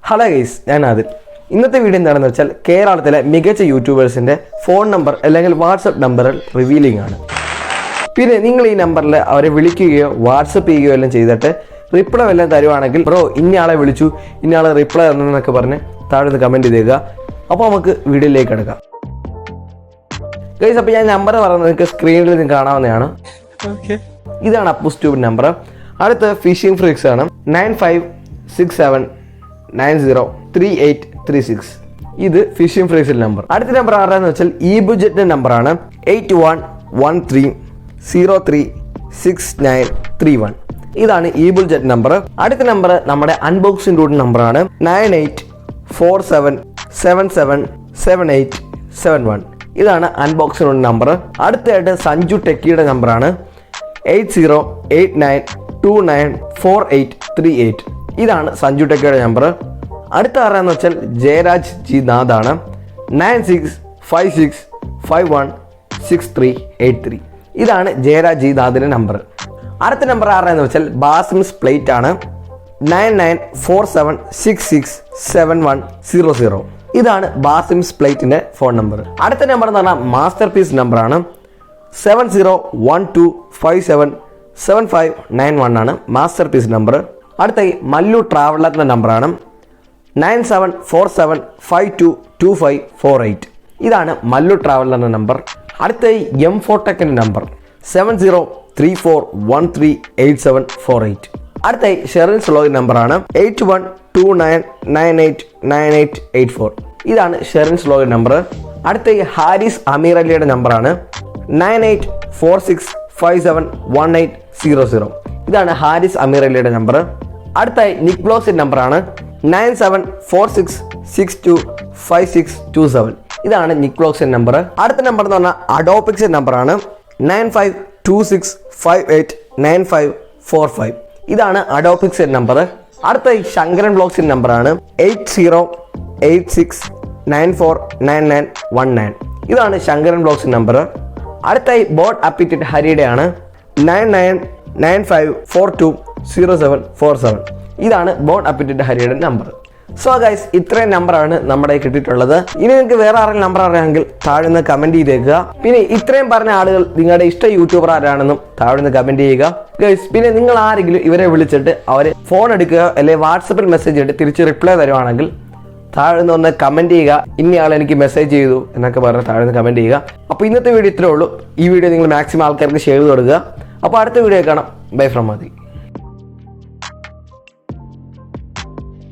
Hello guys, ഞാൻ ആദിൽ. ഇന്നത്തെ video എന്താണെന്ന് വെച്ചാൽ കേരളത്തിലെ മികച്ച യൂട്യൂബേഴ്സിൻ്റെ ഫോൺ നമ്പർ അല്ലെങ്കിൽ വാട്സപ്പ് നമ്പറുകൾ റിവീലിംഗ് ആണ്. പിന്നെ നിങ്ങൾ ഈ നമ്പറിൽ അവരെ വിളിക്കുകയോ വാട്സപ്പ് ചെയ്യുകയോ എല്ലാം ചെയ്തിട്ട് റിപ്ലൈ എല്ലാം തരുവാണെങ്കിൽ ബ്രോ ഇന്നയാളെ വിളിച്ചു, ഇന്നയാളെ റിപ്ലൈ തന്നെന്നൊക്കെ പറഞ്ഞ് താഴെ കമൻറ്റ് ചെയ്തേക്കുക. അപ്പോൾ നമുക്ക് വീഡിയോയിലേക്ക് എടുക്കാം. ഗൈസ്, അപ്പോൾ ഞാൻ നമ്പർ പറയുന്നത് നിങ്ങൾക്ക് സ്ക്രീനിൽ നിങ്ങൾക്ക് കാണാവുന്നതാണ്. ഇതാണ് അപ്പൂസ് ട്യൂബ് നമ്പർ. അടുത്ത് ഫിഷിംഗ് ഫ്രിക്സ് ആണ് 9567903836. ഇത് ഫിഷിംഗ് ഫ്രിക്സിന്റെ നമ്പർ. അടുത്ത നമ്പർ ആരാന്ന് വെച്ചാൽ ഇ ബുജറ്റിന്റെ നമ്പറാണ് 8113036931. ഇതാണ് ഇ ബുജറ്റ് നമ്പർ. അടുത്ത നമ്പർ നമ്മുടെ അൺബോക്സിംഗ് റൂട്ട് നമ്പറാണ് 9847777871. ഇതാണ് അൺബോക്സിംഗ് റൂട്ട് നമ്പർ. അടുത്തായിട്ട് സഞ്ജു ടെക്കിയുടെ നമ്പറാണ് 8089294838. ഇതാണ് സഞ്ജു ടെക്കിയുടെ നമ്പർ. അടുത്ത ആരാന്ന് വെച്ചാൽ ജയരാജ് ജി നാഥാണ് 9656516383. ഇതാണ് ജയരാജ് ജി നാഥിന്റെ നമ്പർ. അടുത്ത നമ്പർ ആരാന്ന് വെച്ചാൽ ബാസിംസ് പ്ലേറ്റ് ആണ് 9947667100. ഇതാണ് ബാസിംസ് പ്ലേറ്റിന്റെ ഫോൺ നമ്പർ. അടുത്ത നമ്പർ എന്ന് പറഞ്ഞാൽ മാസ്റ്റർ പീസ് നമ്പറാണ് 7012577591 ആണ് മാസ്റ്റർ പീസ് നമ്പർ. അടുത്തായി മല്ലു ട്രാവലറിന്റെ നമ്പറാണ് 9747522548. ഇതാണ് മല്ലു ട്രാവലറിന്റെ നമ്പർ. അടുത്തായി എം ഫോട്ടെക്കിന്റെ നമ്പർ 7034138748. അടുത്തായി ഷെറിൻ സ്ലോഗിൻ നമ്പറാണ് 8129989884. ഇതാണ് ഷെറിൻ സ്ലോഗിൻ നമ്പർ. അടുത്തായി ഹാരിസ് അമീർ അലിയുടെ നമ്പറാണ് 9846571800. ഇതാണ് ഹാരിസ് അമീർ അലിയുടെ നമ്പർ. അടുത്തായി നിക് ബ്ലോക്സിന്റെ നമ്പറാണ് 9746625627. ഇതാണ് നിക് ബ്ലോക്സിന്റെ നമ്പർ. അടുത്ത നമ്പർ എന്ന് പറഞ്ഞാൽ അഡോപിക്സിന്റെ നമ്പറാണ് 9526589545. ഇതാണ് അഡോപിക്സിന്റെ നമ്പർ. അടുത്തായി ശങ്കരൻ ബ്ലോക്സിന്റെ നമ്പറാണ് 8086949919. ഇതാണ് ശങ്കരൻ ബ്ലോക്സിന്റെ നമ്പർ. അടുത്തായി ബോട്ട് അപ്പിറ്റിറ്റ് ഹരിയുടെ ആണ് 9995420747. ഇതാണ് ബോട്ട് അപ്പിറ്റിറ്റ് ഹരിയുടെ നമ്പർ. സോ ഗൈസ്, ഇത്രയും നമ്പറാണ് നമ്മുടെ കിട്ടിയിട്ടുള്ളത്. ഇനി നിങ്ങൾക്ക് വേറെ ആരെങ്കിലും നമ്പർ അറിയാമെങ്കിൽ താഴെ നിന്ന് കമന്റ് ചെയ്തേക്കുക. പിന്നെ ഇത്രയും പറഞ്ഞ ആളുകൾ നിങ്ങളുടെ ഇഷ്ട യൂട്യൂബർ ആരാണെന്നും താഴെ നിന്ന് കമന്റ് ചെയ്യുക ഗൈസ്. പിന്നെ നിങ്ങൾ ആരെങ്കിലും ഇവരെ വിളിച്ചിട്ട് അവരെ ഫോൺ എടുക്കുക അല്ലെങ്കിൽ വാട്സപ്പിൽ മെസ്സേജ് ഇട്ട് തിരിച്ച് റിപ്ലൈ തരുവാണെങ്കിൽ താഴെ നിന്ന് ഒന്ന് കമന്റ് ചെയ്യുക. ഇന്നയാൾ എനിക്ക് മെസ്സേജ് ചെയ്തു എന്നൊക്കെ പറഞ്ഞ് താഴെ നിന്ന് കമന്റ് ചെയ്യുക. അപ്പോൾ ഇന്നത്തെ വീഡിയോ ഇത്രേ ഉള്ളൂ. ഈ വീഡിയോ നിങ്ങൾ മാക്സിമം ആൾക്കാർക്ക് ഷെയർ ചെയ്ത് കൊടുക്കുക. അപ്പോൾ അടുത്ത വീഡിയോ കാണാം. Bye from Adi.